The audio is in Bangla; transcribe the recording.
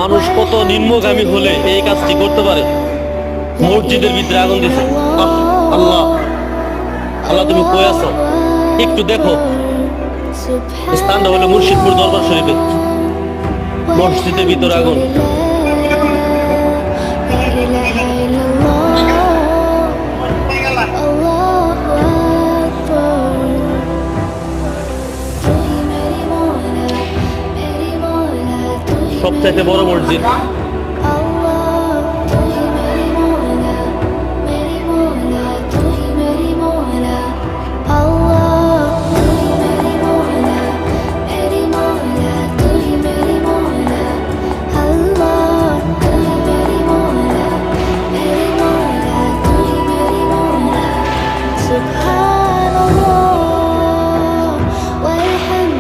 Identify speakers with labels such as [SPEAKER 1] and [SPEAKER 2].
[SPEAKER 1] মানুষ কত নিম্নগামী হলে এই কাজটি করতে পারে। মসজিদের ভিতরে আগুন দিছে। আল্লাহ, আল্লাহ তুমি কই আছো? একটু দেখো। স্থানটা হলো মুর্শিদপুর দরবার শরীফে, মসজিদের ভিতরে আগুন। সবচাইতে বড় মসজিদ।